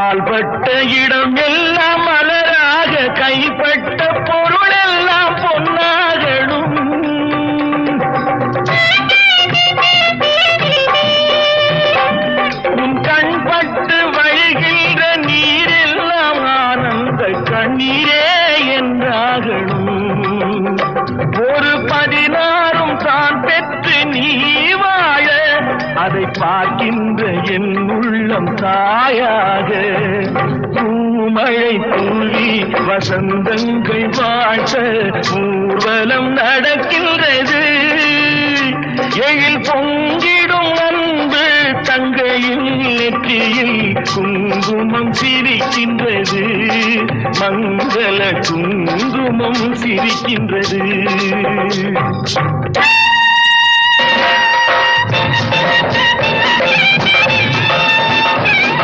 கால்பட்ட இடம் எல்லாம் மலராக கைப்பட்ட பொருள் எல்லாம் பொன்னாகணும். உன் கண்பட்டு வழிகின்ற நீரெல்லாம் ஆனந்த கண்ணீரே என்றாகணும். ஒரு 16 தான் பெற்று நீ வாழ அதை பார்க்கின்ற என் உள்ளம் தாயாக. பூமழை தூவி வசந்தங்கள் வாழ்த்த ஊர்வலம் நடக்கின்றது. எழில் பொங்கிடும் அன்பு தங்கையின் நெற்றியில் குங்குமம் சிரிக்கின்றது. மங்கள குங்குமம் சிரிக்கின்றது.